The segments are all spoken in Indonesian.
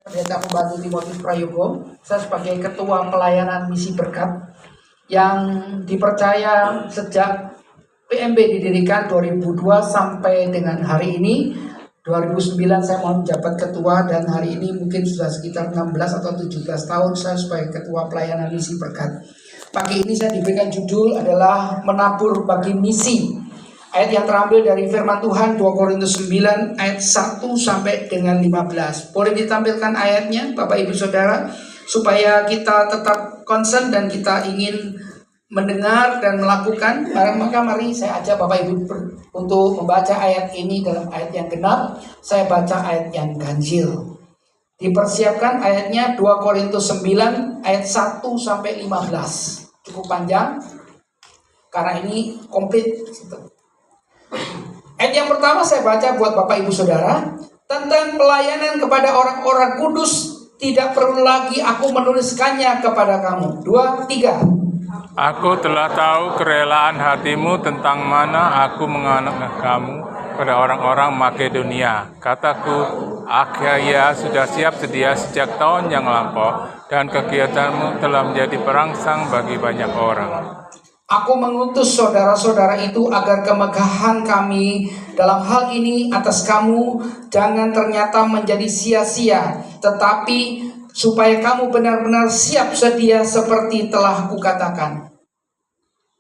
Pendeta Pembantu Timotius Prayogo. Saya sebagai Ketua Pelayanan Misi Berkat yang dipercaya sejak PMB didirikan 2002 sampai dengan hari ini 2009 saya mau menjabat ketua, dan hari ini mungkin sudah sekitar 16 atau 17 tahun saya sebagai Ketua Pelayanan Misi Berkat. Pagi ini saya diberikan judul adalah Menabur bagi Misi. Ayat yang terambil dari firman Tuhan 2 Korintus 9 ayat 1 sampai dengan 15. Boleh ditampilkan ayatnya Bapak Ibu Saudara, supaya kita tetap concern dan kita ingin mendengar dan melakukan. Maka mari saya ajak Bapak Ibu untuk membaca ayat ini dalam ayat yang genap. Saya baca ayat yang ganjil. Dipersiapkan ayatnya 2 Korintus 9 ayat 1 sampai 15. Cukup panjang karena ini komplit. Ayat yang pertama saya baca buat Bapak Ibu Saudara, tentang pelayanan kepada orang-orang kudus tidak perlu lagi aku menuliskannya kepada kamu. 2, 3. Aku telah tahu kerelaan hatimu tentang mana aku menganak kamu pada orang-orang Makedonia. Kataku, Akhaya sudah siap sedia sejak tahun yang lampau, dan kegiatanmu telah menjadi perangsang bagi banyak orang. Aku mengutus saudara-saudara itu agar kemegahan kami dalam hal ini atas kamu jangan ternyata menjadi sia-sia, tetapi supaya kamu benar-benar siap sedia seperti telah kukatakan.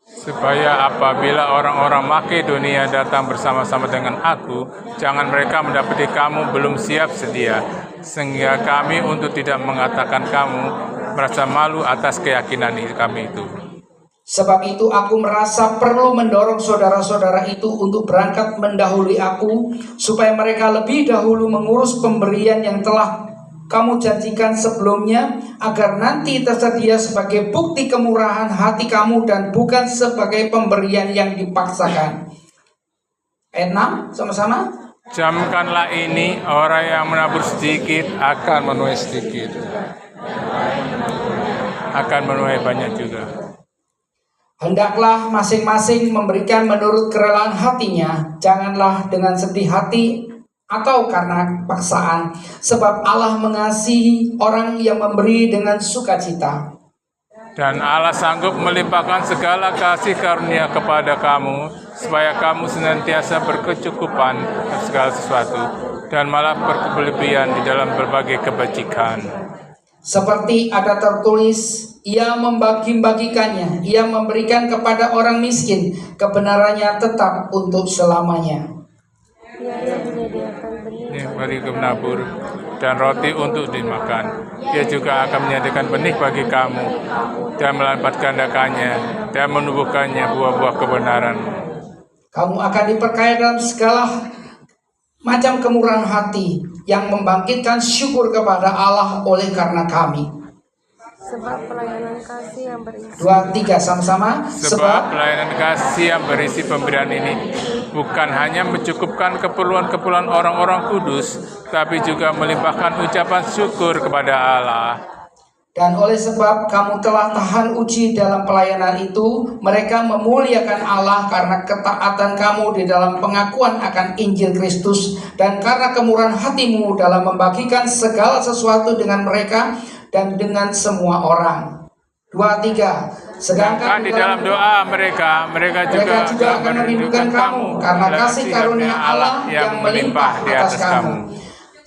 Supaya apabila orang-orang Makedonia datang bersama-sama dengan aku, jangan mereka mendapati kamu belum siap sedia, sehingga kami untuk tidak mengatakan kamu merasa malu atas keyakinan kami itu. Sebab itu aku merasa perlu mendorong saudara-saudara itu untuk berangkat mendahului aku, supaya mereka lebih dahulu mengurus pemberian yang telah kamu janjikan sebelumnya, agar nanti tersedia sebagai bukti kemurahan hati kamu dan bukan sebagai pemberian yang dipaksakan. Ayat 6 sama-sama. Camkanlah ini, orang yang menabur sedikit akan menuai sedikit, akan menuai banyak juga. Hendaklah masing-masing memberikan menurut kerelaan hatinya, janganlah dengan sedih hati atau karena paksaan, sebab Allah mengasihi orang yang memberi dengan sukacita. Dan Allah sanggup melimpahkan segala kasih karunia kepada kamu, supaya kamu senantiasa berkecukupan dalam segala sesuatu, dan malah berkelebihan di dalam berbagai kebajikan. Seperti ada tertulis, ia membagi-bagikannya, ia memberikan kepada orang miskin, kebenarannya tetap untuk selamanya. Ia menyediakan benih bagi penabur dan roti untuk dimakan. Ia juga akan menyediakan benih bagi kamu dan melipat gandakannya dan menumbuhkannya buah-buah kebenaran. Kamu akan diperkaya dalam segala macam kemurahan hati yang membangkitkan syukur kepada Allah oleh karena kami. Sebab pelayanan kasih yang berisi 2, 3 sama-sama. Sebab pelayanan kasih yang berisi pemberian ini bukan hanya mencukupkan keperluan-keperluan orang-orang kudus, tapi juga melimpahkan ucapan syukur kepada Allah. Dan oleh sebab kamu telah tahan uji dalam pelayanan itu, mereka memuliakan Allah karena ketaatan kamu di dalam pengakuan akan Injil Kristus, dan karena kemurahan hatimu dalam membagikan segala sesuatu dengan mereka dan dengan semua orang. 2, 3. Sedangkan di dalam doa mereka juga akan merindukan kamu karena kasih karunia Allah yang melimpah di atas kamu.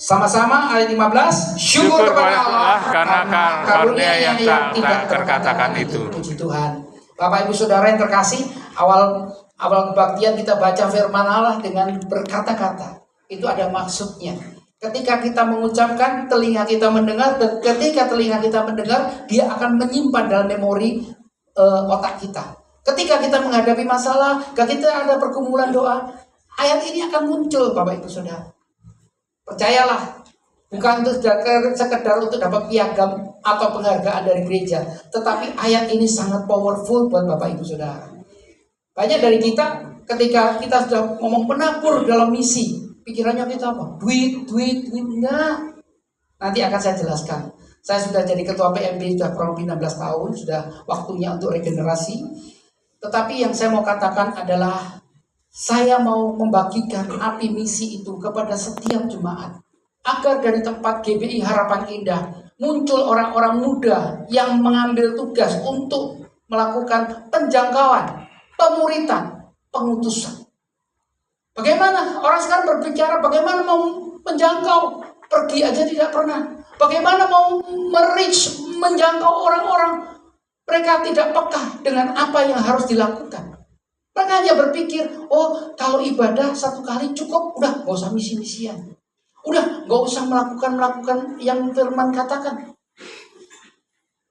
Sama-sama ayat 15. Syukur kepada Allah karena karunia yang tak terkatakan itu. Puji Tuhan. Bapak Ibu Saudara yang terkasih, awal kebaktian kita baca firman Allah dengan berkata-kata. Itu ada maksudnya. Ketika kita mengucapkan, telinga kita mendengar, dan ketika telinga kita mendengar, dia akan menyimpan dalam memori otak kita. Ketika kita menghadapi masalah, ketika ada pergumulan doa, ayat ini akan muncul, Bapak Ibu Saudara. Percayalah, bukan untuk sekedar untuk dapat piagam atau penghargaan dari gereja, tetapi ayat ini sangat powerful buat Bapak Ibu Saudara. Banyak dari kita, ketika kita sudah ngomong penabur dalam misi, pikirannya kita apa? Duit, enggak. Nanti akan saya jelaskan. Saya sudah jadi ketua PMB sudah kurang lebih 16 tahun, sudah waktunya untuk regenerasi. Tetapi yang saya mau katakan adalah, saya mau membagikan api misi itu kepada setiap jemaat. agar dari tempat GBI Harapan Indah muncul orang-orang muda yang mengambil tugas untuk melakukan penjangkauan, pemuritan, pengutusan. Bagaimana orang sekarang berbicara, bagaimana mau menjangkau, pergi aja tidak pernah. Bagaimana mau menjangkau orang-orang, mereka tidak peka dengan apa yang harus dilakukan. Mereka hanya berpikir, oh kalau ibadah 1 kali cukup, udah gak usah misi-misian. Udah gak usah melakukan yang firman katakan.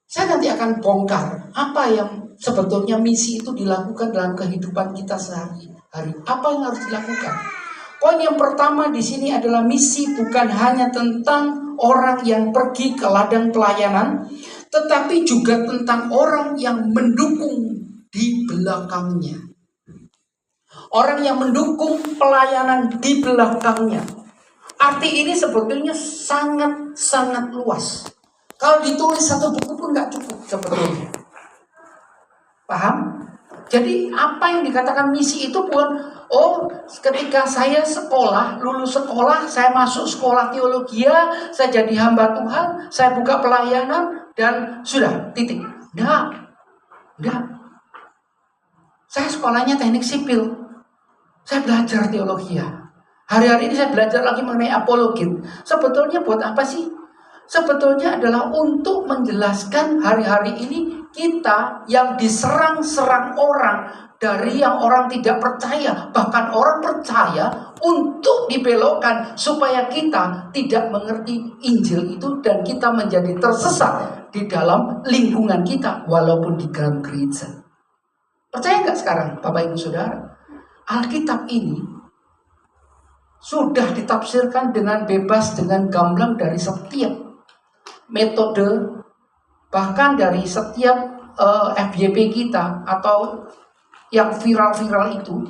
Saya nanti akan bongkar apa yang sebetulnya misi itu dilakukan dalam kehidupan kita sehari-hari. Apa yang harus dilakukan? Poin yang pertama di sini adalah misi bukan hanya tentang orang yang pergi ke ladang pelayanan, tetapi juga tentang orang yang mendukung di belakangnya. Orang yang mendukung pelayanan di belakangnya. Arti ini sebetulnya sangat-sangat luas. Kalau ditulis 1 buku pun nggak cukup sebetulnya. Paham? Jadi apa yang dikatakan misi itu bukan, oh ketika saya sekolah, lulus sekolah, saya masuk sekolah teologi, saya jadi hamba Tuhan, saya buka pelayanan, dan sudah, titik. Enggak. Saya sekolahnya teknik sipil. Saya belajar teologi. Hari-hari ini saya belajar lagi mengenai apologit. Sebetulnya buat apa sih? Sebetulnya adalah untuk menjelaskan hari-hari ini kita yang diserang-serang orang, dari yang orang tidak percaya, bahkan orang percaya, untuk dibelokkan supaya kita tidak mengerti Injil itu dan kita menjadi tersesat di dalam lingkungan kita walaupun di dalam gereja. Percaya nggak sekarang Bapak Ibu Saudara? Alkitab ini sudah ditafsirkan dengan bebas, dengan gamblang dari setiap metode, bahkan dari setiap FYP kita atau yang viral-viral itu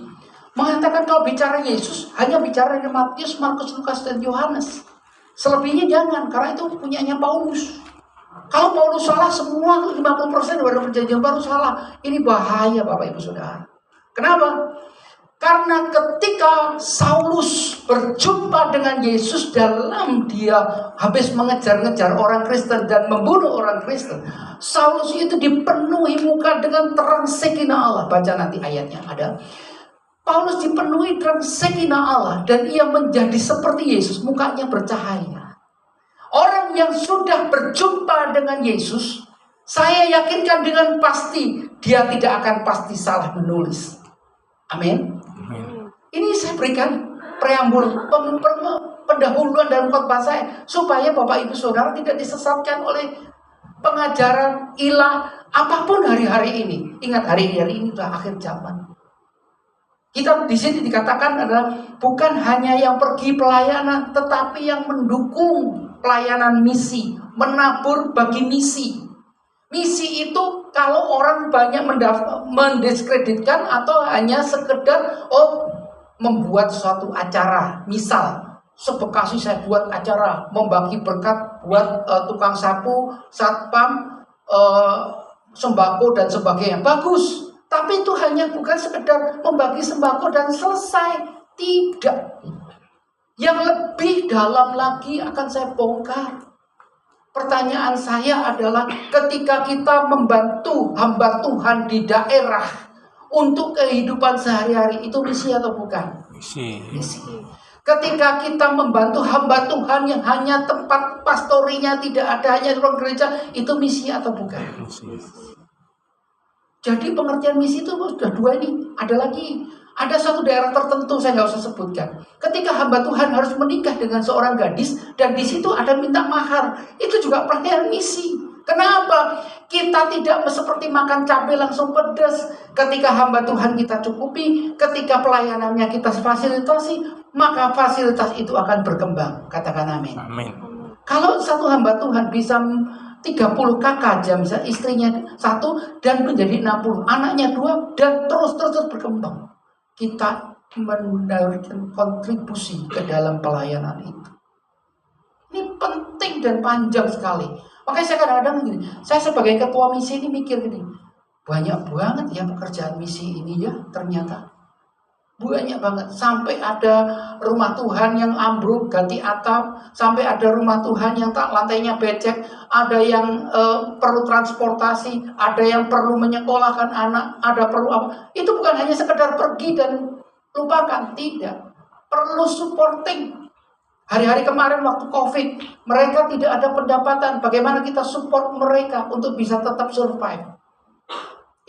mengatakan kalau bicara Yesus hanya bicara dari Matius, Markus, Lukas, dan Yohanes. Selebihnya jangan, karena itu punyanya Paulus. Kalau Paulus salah, semua 50% dari perjanjian baru salah. Ini bahaya Bapak Ibu Saudara. Kenapa? Karena ketika Saulus berjumpa dengan Yesus dalam dia habis mengejar-ngejar orang Kristen dan membunuh orang Kristen, Saulus itu dipenuhi muka dengan terang Shekinah Allah. Baca nanti ayatnya ada. Paulus dipenuhi terang Shekinah Allah dan ia menjadi seperti Yesus, mukanya bercahaya. Orang yang sudah berjumpa dengan Yesus, saya yakinkan dengan pasti dia tidak akan pasti salah menulis. Amin. Ini saya berikan preambul, pendahuluan dalam khotbah saya, supaya Bapak Ibu Saudara tidak disesatkan oleh pengajaran ilah apapun hari-hari ini. Ingat, hari-hari ini adalah akhir zaman. Kita di sini dikatakan adalah bukan hanya yang pergi pelayanan, tetapi yang mendukung pelayanan misi, menabur bagi misi. Misi itu kalau orang banyak mendiskreditkan atau hanya sekedar membuat suatu acara. Misal, sebekasi saya buat acara membagi berkat buat tukang sapu, satpam, sembako dan sebagainya. Bagus. Tapi itu hanya bukan sekedar membagi sembako dan selesai. Tidak. Yang lebih dalam lagi akan saya bongkar. Pertanyaan saya adalah ketika kita membantu hamba Tuhan di daerah untuk kehidupan sehari-hari, itu misi atau bukan? Misi. Ketika kita membantu hamba Tuhan yang hanya tempat pastorinya tidak ada, hanya ruang gereja, itu misi atau bukan? Misi. Jadi pengertian misi itu sudah 2 ini. Ada lagi. Ada satu daerah tertentu, saya nggak usah sebutkan. Ketika hamba Tuhan harus menikah dengan seorang gadis, dan di situ ada minta mahar, itu juga pelayanan misi. Kenapa? Kita tidak seperti makan cabai langsung pedas. Ketika hamba Tuhan kita cukupi, ketika pelayanannya kita fasilitasi, maka fasilitas itu akan berkembang. Katakan amin. Amin. Kalau satu hamba Tuhan bisa 30 kakak jam, misalnya istrinya 1 dan menjadi 60, anaknya 2 dan terus berkembang. Kita memberikan kontribusi ke dalam pelayanan itu. Ini penting dan panjang sekali. Makanya saya kadang-kadang gini, saya sebagai ketua misi ini mikir gini, banyak banget ya pekerjaan misi ini ya ternyata. Banyak banget. Sampai ada rumah Tuhan yang ambruk, ganti atap. Sampai ada rumah Tuhan yang lantainya becek. Ada yang perlu transportasi. Ada yang perlu menyekolahkan anak. Ada perlu apa. Itu bukan hanya sekedar pergi dan lupakan. Tidak. Perlu supporting. Hari-hari kemarin waktu COVID, mereka tidak ada pendapatan. Bagaimana kita support mereka untuk bisa tetap survive.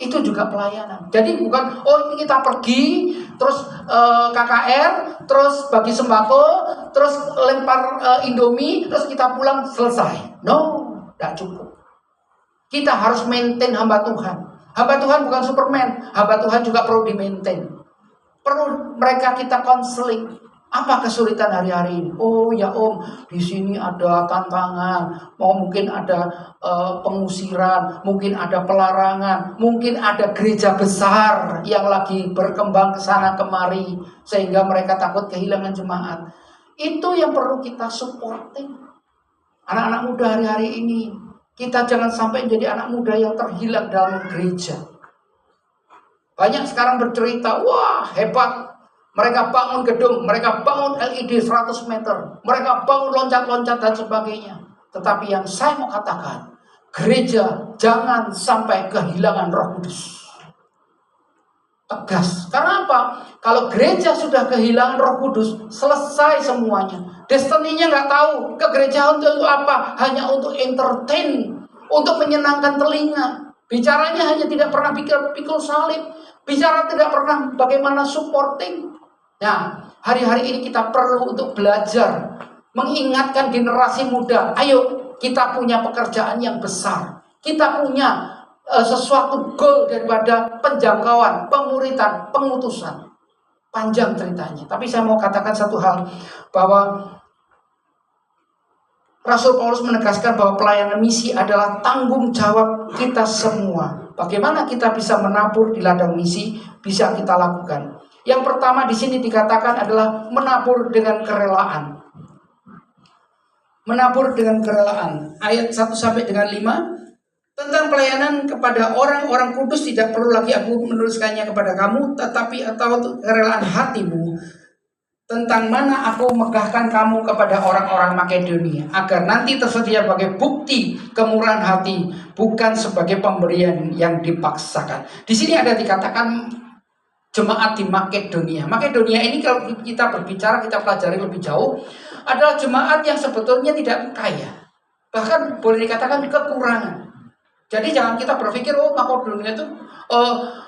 Itu juga pelayanan. Jadi bukan, oh ini kita pergi, terus KKR, terus bagi sembako, terus lempar Indomie, terus kita pulang selesai. No, tidak cukup. Kita harus maintain hamba Tuhan. Hamba Tuhan bukan Superman. Hamba Tuhan juga perlu di-maintain. Perlu mereka kita konseling. Apa kesulitan hari-hari ini? Oh ya Om, di sini ada tantangan, mungkin ada pengusiran, mungkin ada pelarangan, mungkin ada gereja besar yang lagi berkembang ke sana kemari, sehingga mereka takut kehilangan jemaat. Itu yang perlu kita supporting. Anak-anak muda hari-hari ini, kita jangan sampai jadi anak muda yang terhilang dalam gereja. Banyak sekarang bercerita, wah hebat. Mereka bangun gedung, mereka bangun LED 100 meter, mereka bangun loncat-loncat dan sebagainya. Tetapi yang saya mau katakan, gereja jangan sampai kehilangan Roh Kudus. Tegas. Karena apa? Kalau gereja sudah kehilangan Roh Kudus, selesai semuanya. Destininya nggak tahu. Ke gereja untuk apa? Hanya untuk entertain, untuk menyenangkan telinga. Bicaranya hanya tidak pernah pikul salib. Bicara tidak pernah bagaimana supporting. Nah, hari-hari ini kita perlu untuk belajar, mengingatkan generasi muda. Ayo, kita punya pekerjaan yang besar. Kita punya sesuatu goal daripada penjangkauan, pemuritan, pengutusan. Panjang ceritanya. Tapi saya mau katakan satu hal, bahwa Rasul Paulus menegaskan bahwa pelayanan misi adalah tanggung jawab kita semua. Bagaimana kita bisa menabur di ladang misi, bisa kita lakukan. Yang pertama di sini dikatakan adalah menabur dengan kerelaan. Menabur dengan kerelaan. Ayat 1 sampai dengan 5. Tentang pelayanan kepada orang-orang kudus tidak perlu lagi aku menuliskannya kepada kamu, tetapi atau kerelaan hatimu. Tentang mana aku megahkan kamu kepada orang-orang Makedonia, agar nanti tersedia sebagai bukti kemurahan hati, bukan sebagai pemberian yang dipaksakan. Di sini ada dikatakan jemaat di Makedonia. Makedonia ini kalau kita berbicara, kita pelajari lebih jauh, adalah jemaat yang sebetulnya tidak kaya. Bahkan boleh dikatakan kekurangan. Jadi jangan kita berpikir, oh Makedonia itu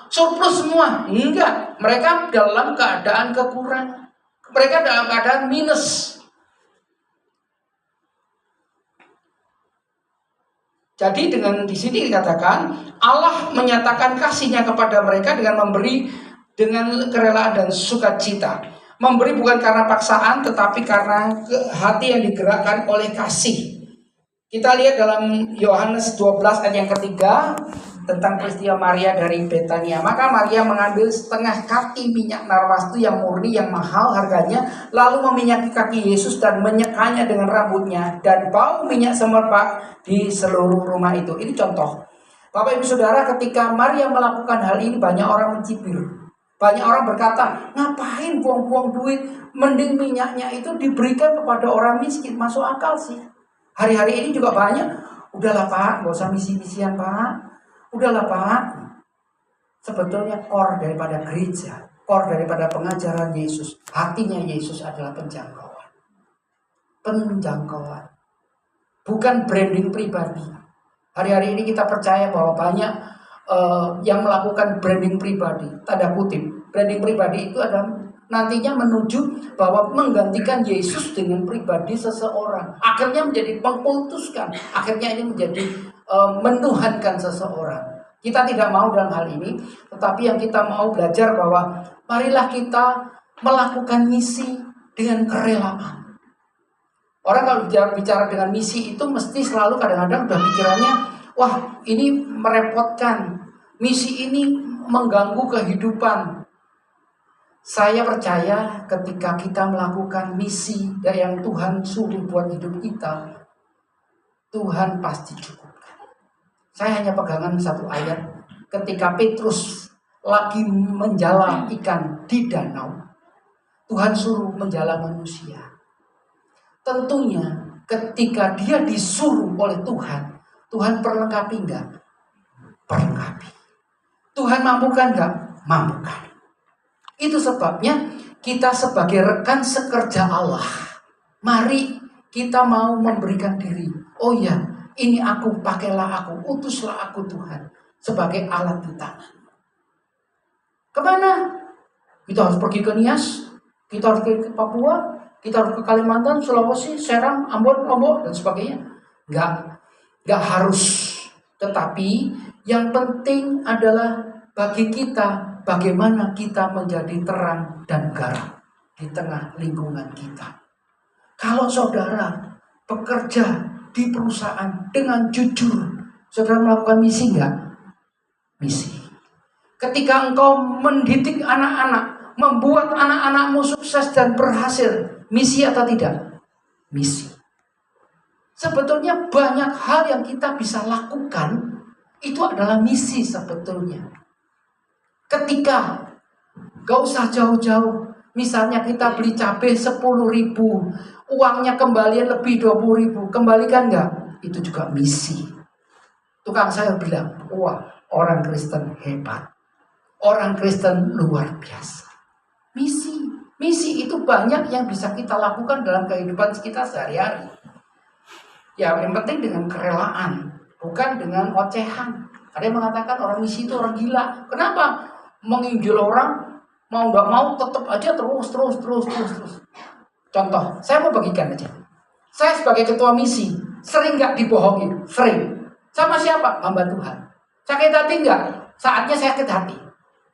surplus semua. Enggak, mereka dalam keadaan kekurangan. Mereka dalam keadaan minus. Jadi dengan di sini dikatakan Allah menyatakan kasih-Nya kepada mereka dengan memberi dengan kerelaan dan sukacita. Memberi bukan karena paksaan, tetapi karena hati yang digerakkan oleh kasih. Kita lihat dalam Yohanes 12 ayat yang ketiga tentang peristiwa Maria dari Betania. Maka Maria mengambil setengah kati minyak narwastu yang murni, yang mahal harganya, lalu meminyaki kaki Yesus dan menyekanya dengan rambutnya, dan bau minyak semerbak di seluruh rumah itu. Ini contoh. Bapak Ibu Saudara, ketika Maria melakukan hal ini, banyak orang mencibir. Banyak orang berkata, ngapain buang-buang duit, mending minyaknya itu diberikan kepada orang miskin. Masuk akal sih. Hari-hari ini juga banyak, udahlah Pak, gak usah misi-misian Pak. Udahlah Pak. Sebetulnya core daripada gereja, core daripada pengajaran Yesus, hatinya Yesus adalah penjangkauan. Penjangkauan. Bukan branding pribadi. Hari-hari ini kita percaya bahwa banyak yang melakukan branding pribadi, tanda kutip. Branding pribadi itu adalah nantinya menuju bahwa menggantikan Yesus dengan pribadi seseorang. Akhirnya menjadi mengkultuskan. Akhirnya ini menjadi menuhankan seseorang. Kita tidak mau dalam hal ini, tetapi yang kita mau belajar bahwa marilah kita melakukan misi dengan kerelaan. Orang kalau bicara dengan misi itu mesti selalu kadang-kadang udah pikirannya, wah ini merepotkan, misi ini mengganggu kehidupan. Saya percaya ketika kita melakukan misi yang Tuhan suruh buat hidup kita, Tuhan pasti cukupkan. Saya hanya pegangan satu ayat. Ketika Petrus lagi menjala ikan di danau, Tuhan suruh menjala manusia. Tentunya ketika dia disuruh oleh Tuhan, Tuhan perlengkapi enggak? Perlengkapi. Tuhan mampukan enggak? Mampukan. Itu sebabnya kita sebagai rekan sekerja Allah, mari kita mau memberikan diri. Oh ya, ini aku, pakailah aku, utuslah aku Tuhan sebagai alat di tangan. Kemana? Kita harus pergi ke Nias, kita harus ke Papua, kita harus ke Kalimantan, Sulawesi, Serang, Ambon, Lombok, dan sebagainya. Enggak harus. Tetapi yang penting adalah bagi kita, bagaimana kita menjadi terang dan garam di tengah lingkungan kita. Kalau saudara bekerja di perusahaan dengan jujur, saudara melakukan misi enggak? Misi. Ketika engkau mendidik anak-anak, membuat anak-anakmu sukses dan berhasil, misi atau tidak? Misi. Sebetulnya banyak hal yang kita bisa lakukan, itu adalah misi sebetulnya. Ketika, gak usah jauh-jauh, misalnya kita beli cabai 10.000, uangnya kembalian lebih 20.000, kembalikan gak? Itu juga misi. Tukang sayur bilang, wah, orang Kristen hebat. Orang Kristen luar biasa. Misi itu banyak yang bisa kita lakukan dalam kehidupan kita sehari-hari. Ya, yang penting dengan kerelaan, bukan dengan ocehan. Ada yang mengatakan orang misi itu orang gila. Kenapa? Menginjil orang, mau nggak mau tetap aja terus. Contoh, saya mau bagikan aja. Saya sebagai ketua misi, sering nggak dibohongi? Sering. Sama siapa? Hamba Tuhan. Sakit hati nggak? Saatnya saya sakit hati.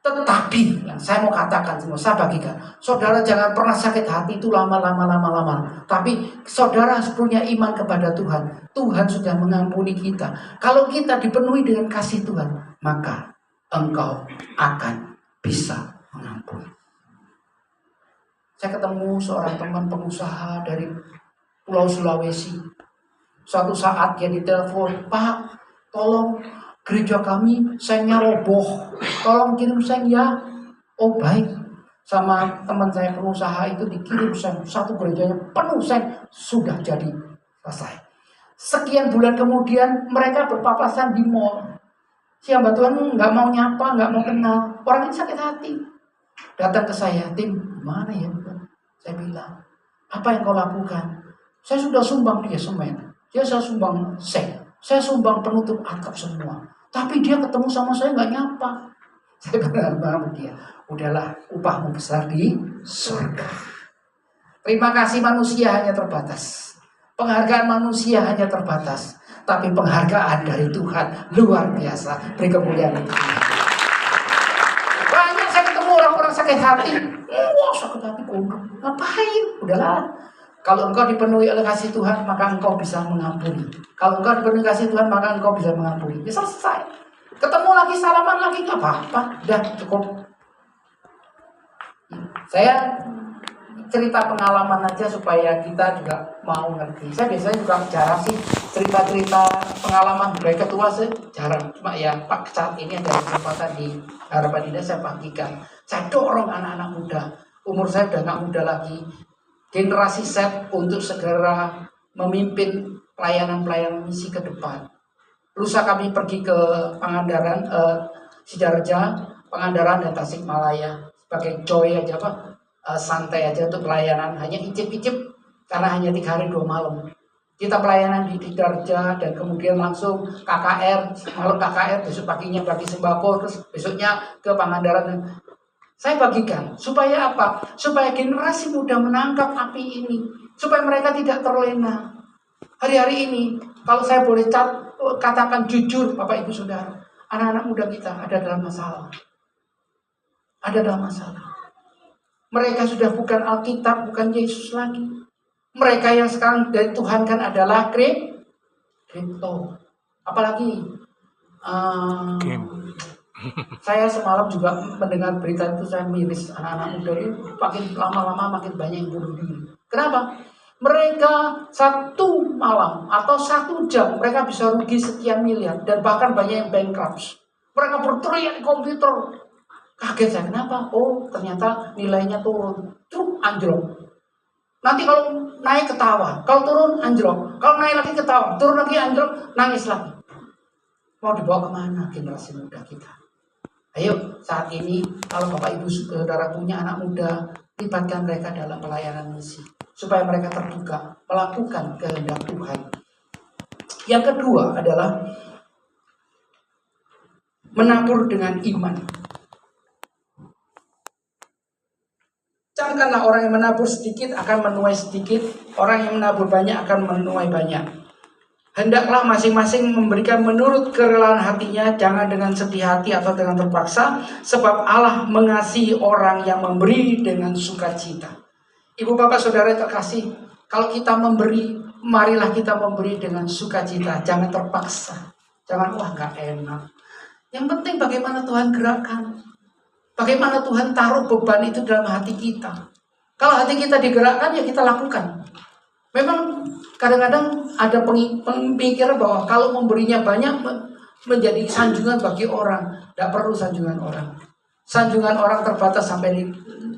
Tetapi yang saya mau katakan semua, saya bagikan. Saudara jangan pernah sakit hati itu lama. Tapi saudara punya iman kepada Tuhan. Tuhan sudah mengampuni kita. Kalau kita dipenuhi dengan kasih Tuhan, maka engkau akan bisa mengampuni. Saya ketemu seorang teman pengusaha dari Pulau Sulawesi. Suatu saat dia ditelepon, Pak, tolong gereja kami sengnya roboh, tolong kirim seng ya. Oh baik, sama teman saya pengusaha itu dikirim seng, satu gerejanya penuh seng, sudah jadi selesai. Sekian bulan kemudian mereka berpapasan di mall. Si hamba Tuhan nggak mau nyapa, nggak mau kenal, orang ini sakit hati. Datang ke saya, Tim, gimana ya? Saya bilang, apa yang kau lakukan? Saya sudah sumbang dia semen, saya sumbang seng, saya sumbang penutup atap semua. Tapi dia ketemu sama saya nggak nyapa. Saya bilang sama dia, udahlah, upahmu besar di surga. Terima kasih manusia hanya terbatas. Penghargaan manusia hanya terbatas. Tapi penghargaan dari Tuhan luar biasa. Beri kemuliaan untuk Tuhan. Banyak saya ketemu orang-orang sakit hati. Wah, sakit hati kondom. Ngapain? Udahlah. Kalau engkau dipenuhi oleh kasih Tuhan, maka engkau bisa mengampuni. Kalau engkau dipenuhi kasih Tuhan, maka engkau bisa mengampuni. Ya selesai. Ketemu lagi, salaman lagi, nggak apa-apa. Udah cukup. Saya cerita pengalaman aja supaya kita juga mau ngerti. Saya biasanya juga jarang sih cerita-cerita pengalaman dari ketua, saya jarang. Cuma ya Pak saat ini ada kesempatan di Harapan Indah saya bagikan. Saya dorong anak-anak muda. Umur saya udah nggak muda lagi. Generasi Z untuk segera memimpin pelayanan-pelayanan misi ke depan. Lusa kami pergi ke Pangandaran, Sidoarjo, Pangandaran dan Tasikmalaya sebagai joy aja Pak, santai aja untuk pelayanan, hanya icip-icip karena hanya 3 hari 2 malam. Kita pelayanan di Sidoarjo dan kemudian langsung KKR, malam KKR, besok paginya bagi sembako, terus besoknya ke Pangandaran. Saya bagikan, supaya apa? Supaya generasi muda menangkap api ini. Supaya mereka tidak terlena. Hari-hari ini, kalau saya boleh katakan jujur, Bapak Ibu Saudara, anak-anak muda kita ada dalam masalah. Ada dalam masalah. Mereka sudah bukan Alkitab, bukan Yesus lagi. Mereka yang sekarang dari Tuhan kan adalah kripto. Apalagi saya semalam juga mendengar berita itu, saya miris. Anak-anak muda ini makin lama-lama makin banyak yang bunuh diri. Kenapa? Mereka 1 malam atau 1 jam mereka bisa rugi sekian miliar dan bahkan banyak yang bankrupt. Mereka berteriak di komputer, Kaget saya, kenapa? Oh, ternyata nilainya turun. Truk, anjlok. Nanti kalau naik ketawa, kalau turun anjlok. Kalau naik lagi ketawa, turun lagi anjlok, nangis lagi. Mau dibawa kemana generasi muda kita? Ayo, saat ini kalau Bapak Ibu Saudara punya anak muda, libatkan mereka dalam pelayanan misi. Supaya mereka terbuka, melakukan kehendak Tuhan. Yang kedua adalah menabur dengan iman. Camkanlah orang yang menabur sedikit akan menuai sedikit, orang yang menabur banyak akan menuai banyak. Hendaklah masing-masing memberikan menurut kerelaan hatinya, jangan dengan sedih hati atau dengan terpaksa, sebab Allah mengasihi orang yang memberi dengan sukacita. Ibu bapak saudara terkasih, kalau kita memberi, marilah kita memberi dengan sukacita, jangan terpaksa. Jangan, wah gak enak. Yang penting bagaimana Tuhan gerakkan. Bagaimana Tuhan taruh beban itu dalam hati kita. Kalau hati kita digerakkan, ya kita lakukan. Memang kadang-kadang ada pemikiran bahwa kalau memberinya banyak menjadi sanjungan bagi orang. Tidak perlu sanjungan orang. Sanjungan orang terbatas sampai di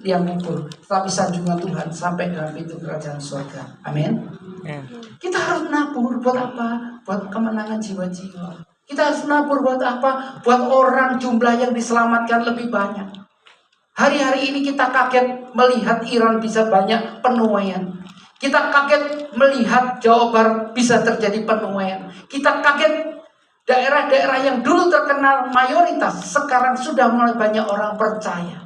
liang kubur. Tapi sanjungan Tuhan sampai dalam pintu kerajaan surga. Amin. Kita harus nabur buat apa? Buat kemenangan jiwa-jiwa. Kita harus nabur buat apa? Buat orang jumlah yang diselamatkan lebih banyak. Hari-hari ini kita kaget melihat Iran bisa banyak penuaian. Kita kaget melihat Jawa Barat bisa terjadi penuaian. Kita kaget daerah-daerah yang dulu terkenal mayoritas, sekarang sudah mulai banyak orang percaya.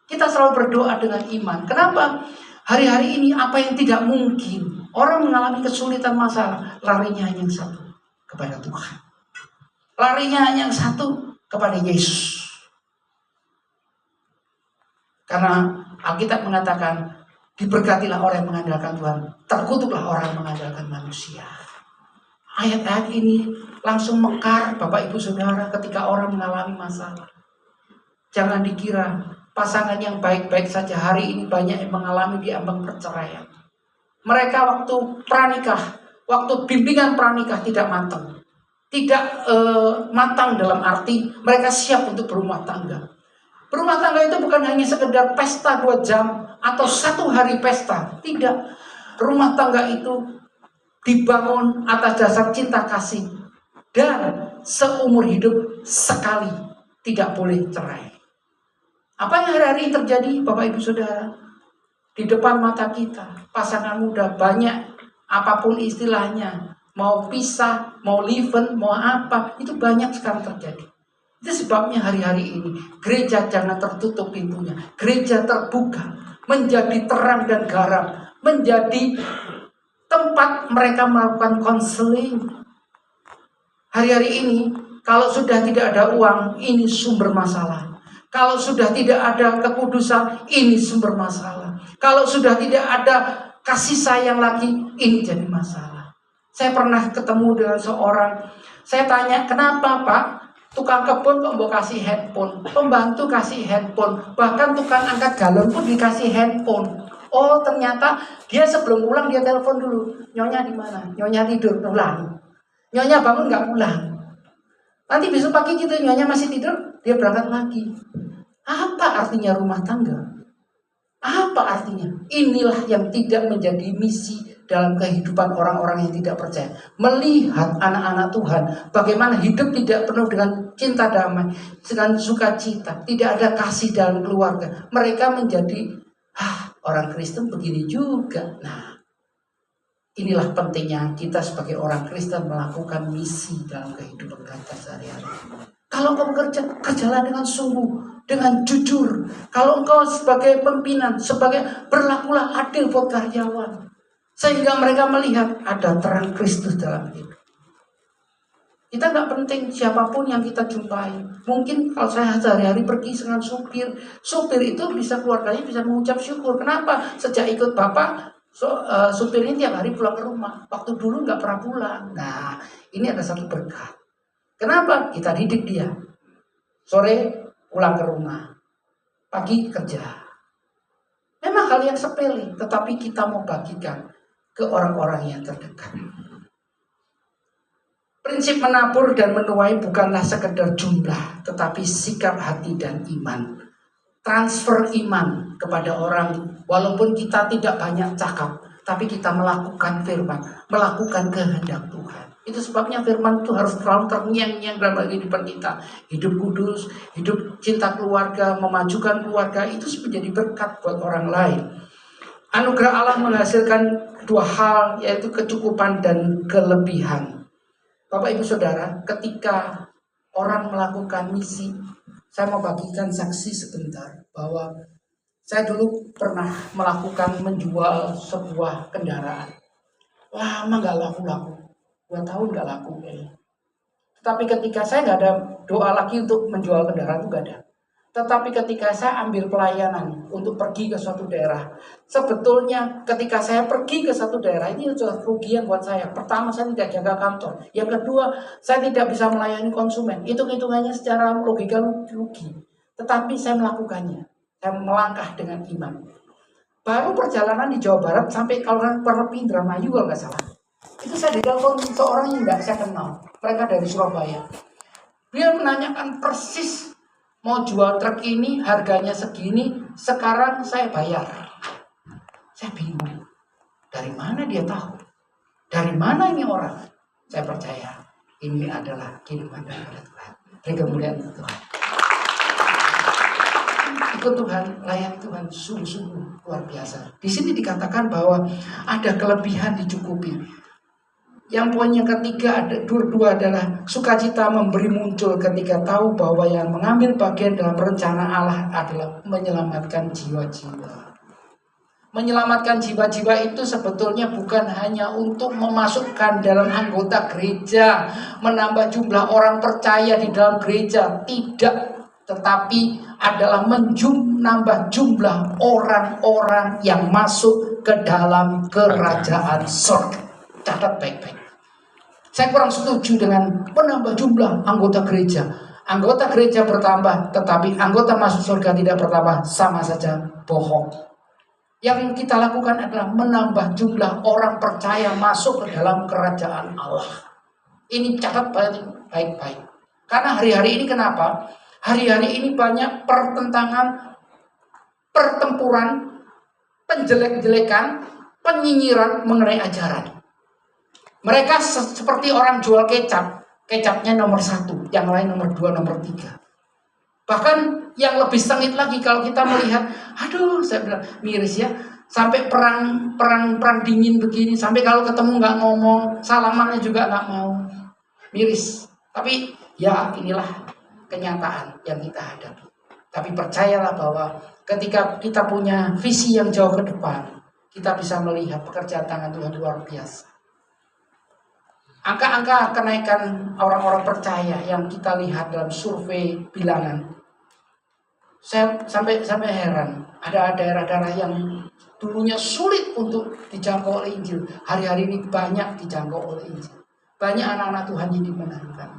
Kita selalu berdoa dengan iman. Kenapa? Hari-hari ini apa yang tidak mungkin. Orang mengalami kesulitan masalah, larinya hanya yang satu, kepada Tuhan. Larinya hanya yang satu, kepada Yesus. Karena Alkitab mengatakan, diberkatilah orang yang mengandalkan Tuhan, terkutuklah orang yang mengandalkan manusia. Ayat-ayat ini langsung mekar Bapak Ibu Saudara ketika orang mengalami masalah. Jangan dikira pasangan yang baik-baik saja hari ini banyak yang mengalami di ambang perceraian. Mereka waktu pranikah, waktu bimbingan pranikah tidak matang. Tidak matang dalam arti mereka siap untuk berumah tangga. Berumah tangga itu bukan hanya sekedar pesta 2 jam atau 1 hari pesta. Tidak. Rumah tangga itu dibangun atas dasar cinta kasih. Dan seumur hidup sekali. Tidak boleh cerai. Apa yang hari-hari terjadi Bapak Ibu Saudara? Di depan mata kita. Pasangan muda banyak. Apapun istilahnya. Mau pisah, mau live-in, mau apa. Itu banyak sekarang terjadi. Itu sebabnya hari-hari ini gereja jangan tertutup pintunya. Gereja terbuka, menjadi terang dan garam, menjadi tempat mereka melakukan konseling. Hari-hari ini kalau sudah tidak ada uang, ini sumber masalah. Kalau sudah tidak ada kekudusan, ini sumber masalah. Kalau sudah tidak ada kasih sayang lagi, ini jadi masalah. Saya pernah ketemu dengan seorang, saya tanya, kenapa Pak? Tukang kebun kok mau kasih handphone, pembantu kasih handphone, bahkan tukang angkat galon pun dikasih handphone. Oh ternyata dia sebelum pulang dia telepon dulu, nyonya di mana? Nyonya tidur, pulang. Nyonya bangun nggak pulang. Nanti besok pagi gitu nyonya masih tidur, dia berangkat lagi. Apa artinya rumah tangga? Apa artinya? Inilah yang tidak menjadi misi dalam kehidupan orang-orang yang tidak percaya. Melihat anak-anak Tuhan, bagaimana hidup tidak penuh dengan cinta damai, dengan sukacita, tidak ada kasih dalam keluarga. Mereka menjadi, orang Kristen begini juga. Nah, inilah pentingnya kita sebagai orang Kristen melakukan misi dalam kehidupan kita sehari-hari. Kalau engkau bekerja, kerjalah dengan sungguh, dengan jujur. Kalau engkau sebagai pimpinan, sebagai berlakulah adil buat karyawan. Sehingga mereka melihat ada terang Kristus dalam hidup. Kita nggak penting siapapun yang kita jumpai. Mungkin kalau saya sehari-hari pergi dengan supir, supir itu bisa keluarganya bisa mengucap syukur. Kenapa? Sejak ikut Bapak, supir ini tiap hari pulang ke rumah. Waktu dulu nggak pernah pulang. Nah, ini ada satu berkat. Kenapa? Kita didik dia. Sore pulang ke rumah, pagi kerja. Memang hal yang sepele, tetapi kita mau bagikan ke orang-orang yang terdekat. Prinsip menabur dan menuai bukanlah sekedar jumlah, tetapi sikap hati dan iman. transfer iman kepada orang, walaupun kita tidak banyak cakap, tapi kita melakukan firman, melakukan kehendak Tuhan. Itu sebabnya firman itu harus selalu terngiang-ngiang dalam kehidupan kita. Hidup kudus, hidup cinta keluarga, memajukan keluarga, itu menjadi berkat buat orang lain. Anugerah Allah menghasilkan dua hal, yaitu kecukupan dan kelebihan. Bapak Ibu Saudara, ketika orang melakukan misi, saya mau bagikan saksi sebentar bahwa saya dulu pernah melakukan menjual sebuah kendaraan. Lama gak laku-laku, 2 tahun gak laku kayaknya. Tetapi ketika saya gak ada doa lagi untuk menjual kendaraan itu gak ada. Tetapi ketika saya ambil pelayanan untuk pergi ke suatu daerah, sebetulnya ketika saya pergi ke satu daerah ini sudah kerugian buat saya. Pertama, saya tidak jaga kantor. Yang kedua, saya tidak bisa melayani konsumen. Hitung-hitungannya secara logika rugi. Tetapi saya melakukannya. Saya melangkah dengan iman. Baru perjalanan di Jawa Barat sampai kalau kurang lebih Indramayu kalau nggak salah. Itu saya ditelepon seorang yang nggak saya kenal. Mereka dari Surabaya. Dia menanyakan persis, mau jual truk ini harganya segini, sekarang saya bayar. Saya bingung. Dari mana dia tahu? Dari mana ini orang? Saya percaya ini adalah kehidupan daripada Tuhan. Beri kemuliaan Tuhan. Ikut Tuhan, layani Tuhan, sungguh-sungguh luar biasa. Di sini dikatakan bahwa ada kelebihan dicukupi. Yang poin yang ketiga, dua adalah sukacita memberi muncul ketika tahu bahwa yang mengambil bagian dalam rencana Allah adalah menyelamatkan jiwa-jiwa. Menyelamatkan jiwa-jiwa itu sebetulnya bukan hanya untuk memasukkan dalam anggota gereja, menambah jumlah orang percaya di dalam gereja, tidak. Tetapi adalah menambah jumlah orang-orang yang masuk ke dalam kerajaan surga. Catat baik-baik. Saya kurang setuju dengan menambah jumlah anggota gereja. Anggota gereja bertambah, tetapi anggota masuk surga tidak bertambah, sama saja bohong. Yang kita lakukan adalah menambah jumlah orang percaya masuk ke dalam kerajaan Allah. Ini catat baik-baik. Karena hari-hari ini kenapa? Hari-hari ini banyak pertentangan, pertempuran, penjelek-jelekan, penyinyiran mengenai ajaran. Mereka seperti orang jual kecap. Kecapnya nomor 1, yang lain nomor 2, nomor 3. Bahkan yang lebih sengit lagi kalau kita melihat, aduh saya bilang miris ya. Sampai perang dingin begini, sampai kalau ketemu nggak ngomong, salamannya juga nggak mau. Miris. Tapi ya inilah kenyataan yang kita hadapi. Tapi percayalah bahwa ketika kita punya visi yang jauh ke depan, kita bisa melihat pekerjaan tangan Tuhan luar biasa. Angka-angka kenaikan orang-orang percaya yang kita lihat dalam survei bilangan, saya sampai heran. Ada daerah-daerah yang dulunya sulit untuk dijangkau oleh Injil, hari-hari ini banyak dijangkau oleh Injil. Banyak anak-anak Tuhan yang dimenangkan.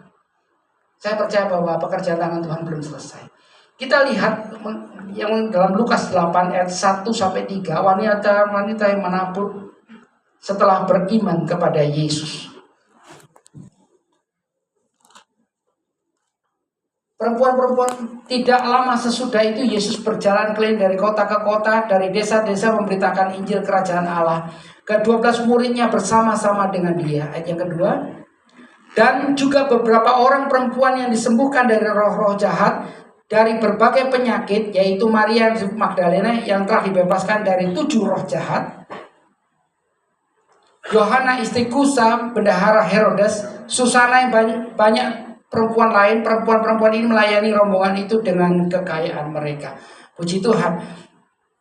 Saya percaya bahwa pekerjaan tangan Tuhan belum selesai. Kita lihat yang dalam Lukas 8 ayat 1-3, wanita yang menabur setelah beriman kepada Yesus. Perempuan-perempuan tidak lama sesudah itu Yesus berjalan keliling dari kota ke kota, dari desa-desa memberitakan Injil kerajaan Allah. Ke-12 muridnya bersama-sama dengan dia. Ayat yang kedua. Dan juga beberapa orang perempuan yang disembuhkan dari roh-roh jahat, dari berbagai penyakit, yaitu Maria Magdalena yang telah dibebaskan dari 7 roh jahat, Yohana istri Kusa, bendahara Herodes, Susana yang banyak perempuan ini melayani rombongan itu dengan kekayaan mereka. Puji Tuhan.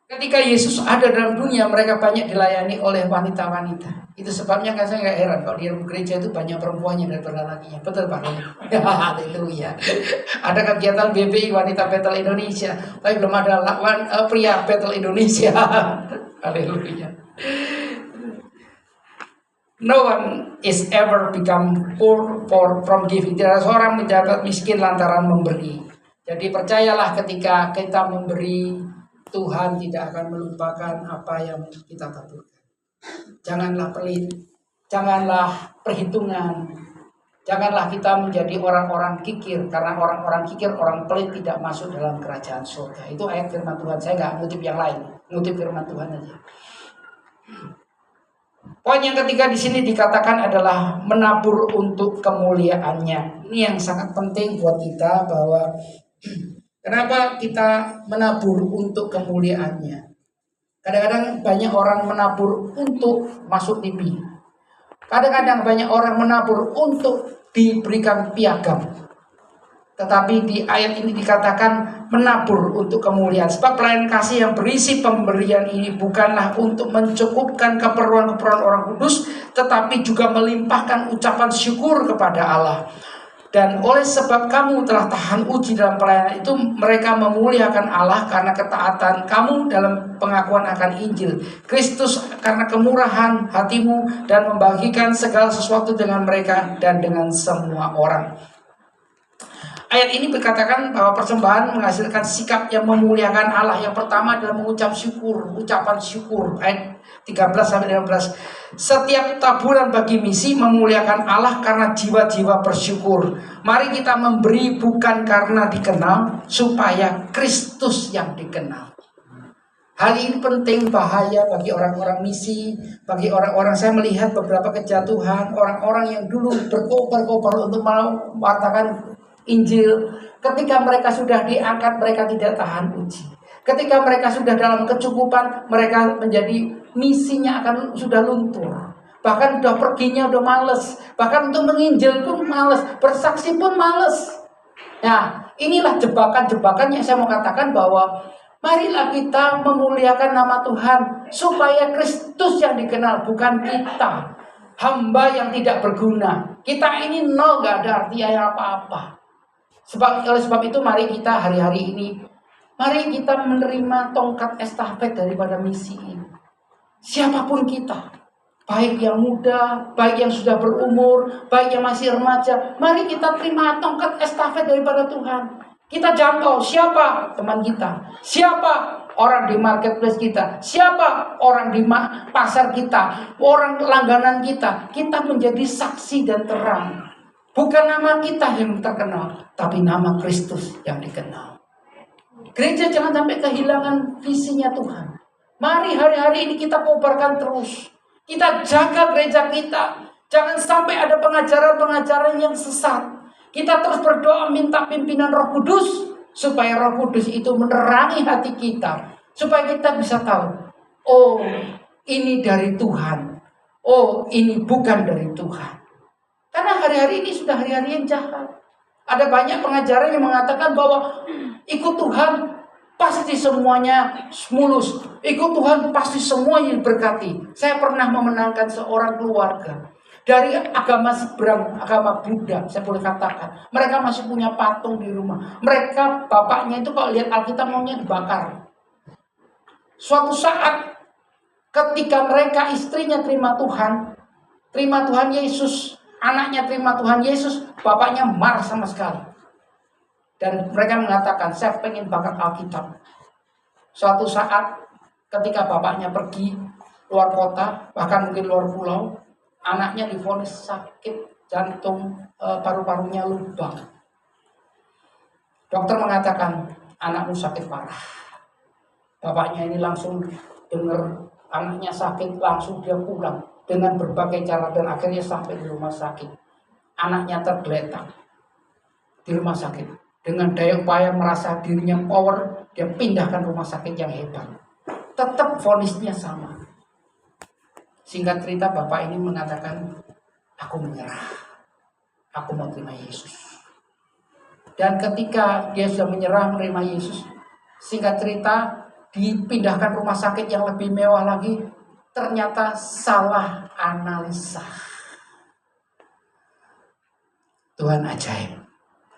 Ketika Yesus ada dalam dunia, mereka banyak dilayani oleh wanita-wanita. Itu sebabnya kan saya nggak heran kalau di gereja itu banyak perempuannya daripada laki-lakinya. Betul Pak? Haleluya. Ada kegiatan BBI Wanita Betel Indonesia, tapi belum ada pria Betel Indonesia. Haleluya. No one is ever become poor from giving. Tidak ada seorang menjabat miskin lantaran memberi. Jadi percayalah ketika kita memberi, Tuhan tidak akan melupakan apa yang kita taburkan. Janganlah pelit, janganlah perhitungan, Janganlah kita menjadi orang-orang kikir, karena orang-orang kikir, orang pelit tidak masuk dalam kerajaan surga. Itu ayat firman Tuhan. Saya nggak ngutip yang lain, ngutip firman Tuhan aja. Poin yang ketiga di sini dikatakan adalah menabur untuk kemuliaannya. Ini yang sangat penting buat kita, bahwa kenapa kita menabur untuk kemuliaannya. Kadang-kadang banyak orang menabur untuk masuk TV. Kadang-kadang banyak orang menabur untuk diberikan piagam. Tetapi di ayat ini dikatakan menabur untuk kemuliaan. Sebab pelayanan kasih yang berisi pemberian ini bukanlah untuk mencukupkan keperluan-keperluan orang kudus, tetapi juga melimpahkan ucapan syukur kepada Allah. Dan oleh sebab kamu telah tahan uji dalam pelayanan itu, mereka memuliakan Allah karena ketaatan kamu dalam pengakuan akan Injil Kristus, karena kemurahan hatimu dan membagikan segala sesuatu dengan mereka dan dengan semua orang. Ayat ini berkatakan bahwa persembahan menghasilkan sikap yang memuliakan Allah. Yang pertama adalah mengucap syukur, ucapan syukur. Ayat 13-15. Setiap taburan bagi misi memuliakan Allah karena jiwa-jiwa bersyukur. Mari kita memberi bukan karena dikenal, supaya Kristus yang dikenal. Hal ini penting, bahaya bagi orang-orang misi, bagi orang-orang. Saya melihat beberapa kejatuhan orang-orang yang dulu berkobar-kobar untuk mengatakan Injil. Ketika mereka sudah diangkat, mereka tidak tahan uji. Ketika mereka sudah dalam kecukupan, mereka menjadi misinya akan sudah luntur. Bahkan sudah perginya udah males. Bahkan untuk menginjil pun males, bersaksi pun males. Nah, inilah jebakan-jebakan yang saya mau katakan, bahwa marilah kita memuliakan nama Tuhan supaya Kristus yang dikenal, bukan kita, hamba yang tidak berguna. Kita ini nol, gak ada artinya apa-apa. Oleh sebab itu, mari kita hari-hari ini, mari kita menerima tongkat estafet daripada misi ini. Siapapun kita, baik yang muda, baik yang sudah berumur, baik yang masih remaja, mari kita terima tongkat estafet daripada Tuhan. Kita jangkau siapa teman kita, siapa orang di marketplace kita, siapa orang di pasar kita, orang langganan kita. Kita menjadi saksi dan terang. Bukan nama kita yang terkenal, tapi nama Kristus yang dikenal. Gereja jangan sampai kehilangan visinya Tuhan. Mari hari-hari ini kita kobarkan terus. Kita jaga gereja kita. Jangan sampai ada pengajaran-pengajaran yang sesat. Kita terus berdoa minta pimpinan Roh Kudus, supaya Roh Kudus itu menerangi hati kita. Supaya kita bisa tahu, oh ini dari Tuhan, oh ini bukan dari Tuhan. Karena hari-hari ini sudah hari-hari yang jahat. Ada banyak pengajaran yang mengatakan bahwa ikut Tuhan pasti semuanya mulus. Ikut Tuhan pasti semuanya diberkati. Saya pernah memenangkan seorang keluarga dari agama seberang, agama Buddha, saya boleh katakan. Mereka masih punya patung di rumah. Mereka, bapaknya itu kalau lihat Alkitab maunya dibakar. Suatu saat ketika mereka, istrinya terima Tuhan Yesus, anaknya terima Tuhan Yesus, bapaknya marah sama sekali. Dan mereka mengatakan, saya pengen bakar Alkitab. Suatu saat ketika bapaknya pergi luar kota, bahkan mungkin luar pulau, anaknya divonis sakit jantung, paru-parunya lubang. Dokter mengatakan, anakmu sakit parah. Bapaknya ini langsung dengar anaknya sakit, langsung dia pulang dengan berbagai cara, dan akhirnya sampai di rumah sakit. Anaknya tergeletak di rumah sakit. Dengan daya upaya merasa dirinya power, dia pindahkan rumah sakit yang hebat. Tetap vonisnya sama. Singkat cerita, bapak ini mengatakan, aku menyerah. Aku mau terima Yesus. Dan ketika dia sudah menyerah menerima Yesus, singkat cerita, dipindahkan rumah sakit yang lebih mewah lagi. Ternyata salah analisa. Tuhan ajaib.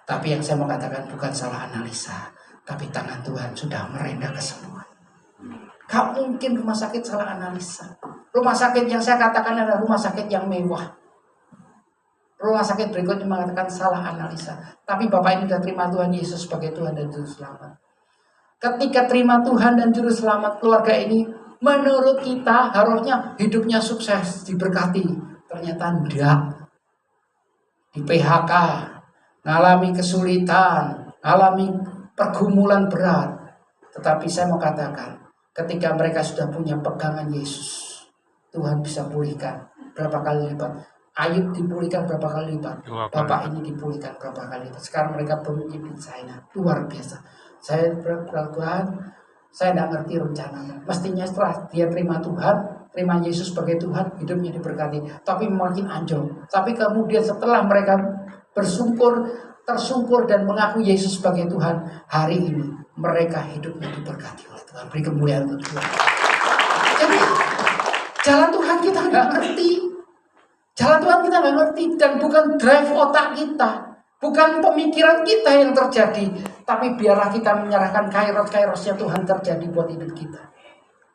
Tapi yang saya mau katakan bukan salah analisa, tapi tangan Tuhan sudah merendah kesembuhan. Gak mungkin rumah sakit salah analisa. Rumah sakit yang saya katakan adalah rumah sakit yang mewah. Rumah sakit berikutnya mengatakan salah analisa. Tapi Bapak ini sudah terima Tuhan Yesus sebagai Tuhan dan Juru Selamat. Ketika terima Tuhan dan Juru Selamat, keluarga ini menurut kita harusnya hidupnya sukses, diberkati. Ternyata enggak. di PHK, ngalami kesulitan, ngalami pergumulan berat. Tetapi saya mau katakan, ketika mereka sudah punya pegangan Yesus, Tuhan bisa pulihkan berapa kali lipat. Ayub dipulihkan berapa kali lipat. Bapak ini dipulihkan berapa kali lipat. Sekarang mereka pemimpin China. Luar biasa. Saya berdoa, Tuhan, saya tidak ngerti rencananya. Mestinya setelah dia terima Tuhan, terima Yesus sebagai Tuhan, hidupnya diberkati. Tapi makin anjlok. Tapi kemudian setelah mereka tersungkur dan mengaku Yesus sebagai Tuhan, hari ini mereka hidupnya diberkati oleh Tuhan. Beri kemuliaan untuk Tuhan. Jadi jalan Tuhan kita nggak ngerti. Jalan Tuhan kita nggak ngerti, dan bukan drive otak kita, bukan pemikiran kita yang terjadi, tapi biarlah kita menyerahkan kairos-kairosnya Tuhan terjadi buat hidup kita.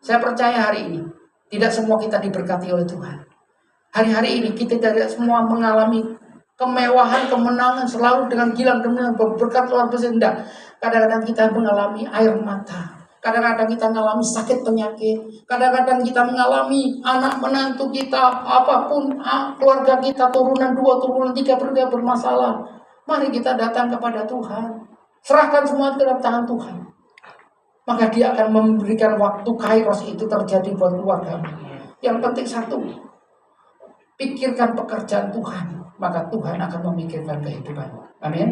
Saya percaya hari ini tidak semua kita diberkati oleh Tuhan. Hari-hari ini kita tidak semua mengalami kemewahan, kemenangan selalu dengan gilang gemilang berkat luar biasa. Tidak. Kadang-kadang kita mengalami air mata. Kadang-kadang kita mengalami sakit penyakit. Kadang-kadang kita mengalami anak menantu kita, apapun, keluarga kita, turunan 2, turunan 3 bermasalah. Mari kita datang kepada Tuhan. Serahkan semua ke dalam tangan Tuhan. Maka dia akan memberikan waktu kairos itu terjadi buat keluargamu. Yang penting satu, pikirkan pekerjaan Tuhan. Maka Tuhan akan memikirkan kehidupanmu. Amin.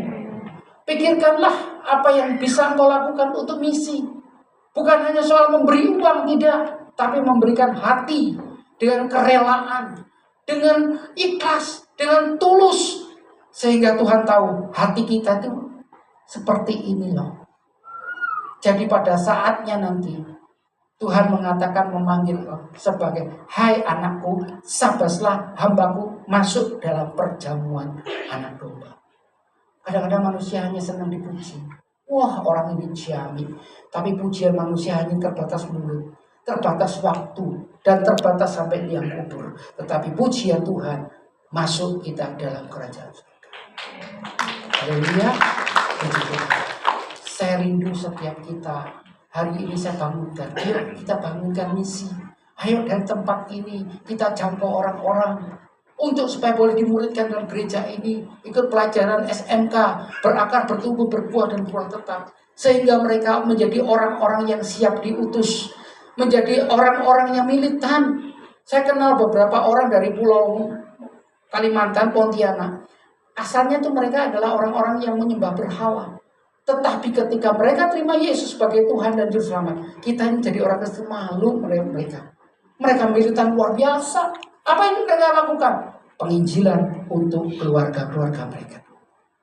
Pikirkanlah apa yang bisa engkau lakukan untuk misi. Bukan hanya soal memberi uang, tidak, tapi memberikan hati dengan kerelaan, dengan ikhlas, dengan tulus, sehingga Tuhan tahu hati kita itu seperti ini loh. Jadi pada saatnya nanti Tuhan mengatakan, memanggil sebagai, hai anakku, sabaslah hambaku masuk dalam perjamuan anak domba. Kadang-kadang manusia hanya senang dipuji. Wah, orang ini ciamik. Tapi pujian manusia hanya terbatas mulut, terbatas waktu, dan terbatas sampai liang kubur. Tetapi pujian Tuhan masuk kita dalam kerajaan surga. Haleluya. Saya rindu setiap kita. Hari ini saya bangunkan. Ayo kita bangunkan misi. Ayo dari tempat ini kita jangkau orang-orang. Untuk supaya boleh dimuridkan dalam gereja ini, ikut pelajaran SMK, berakar, bertumbuh, berbuah, dan buah tetap. Sehingga mereka menjadi orang-orang yang siap diutus. Menjadi orang-orang yang militan. Saya kenal beberapa orang dari Pulau Kalimantan, Pontianak. Asalnya tuh mereka adalah orang-orang yang menyembah berhala. Tetapi ketika mereka terima Yesus sebagai Tuhan dan Juru Selamat, kita ini jadi orang Kristen, malu mereka. Mereka militan luar biasa. Apa yang mereka lakukan? Penginjilan untuk keluarga-keluarga mereka.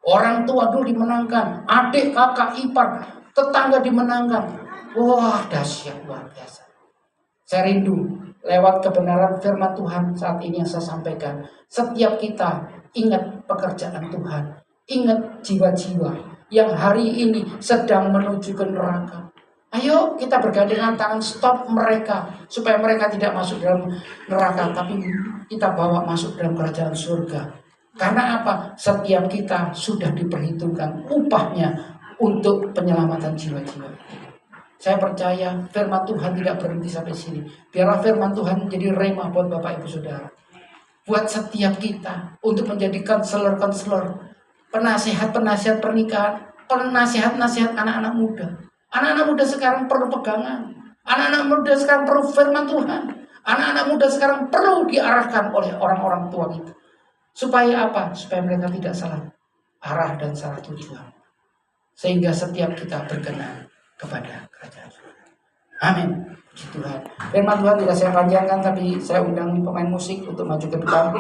Orang tua dulu dimenangkan, adik, kakak, ipar, tetangga dimenangkan. Wah, dahsyat, luar biasa. Saya rindu lewat kebenaran firman Tuhan saat ini yang saya sampaikan. Setiap kita ingat pekerjaan Tuhan, ingat jiwa-jiwa yang hari ini sedang menuju ke neraka. Ayo kita bergandengan tangan, stop mereka supaya mereka tidak masuk dalam neraka, tapi kita bawa masuk dalam kerajaan surga. Karena apa? Setiap kita sudah diperhitungkan upahnya untuk penyelamatan jiwa-jiwa. Saya percaya firman Tuhan tidak berhenti sampai sini. Biarlah firman Tuhan menjadi rema buat Bapak Ibu Saudara. Buat setiap kita untuk menjadi konselor-konselor, penasihat-penasihat pernikahan, penasihat-nasihat anak-anak muda. Anak-anak muda sekarang perlu pegangan. Anak-anak muda sekarang perlu firman Tuhan. Anak-anak muda sekarang perlu diarahkan oleh orang-orang tua kita. Supaya apa? Supaya mereka tidak salah arah dan salah tujuan. Sehingga setiap kita berkenan kepada kerajaan surga. Amin. Puji Tuhan. Firman Tuhan tidak saya panjangkan, tapi saya undang pemain musik untuk maju ke depan.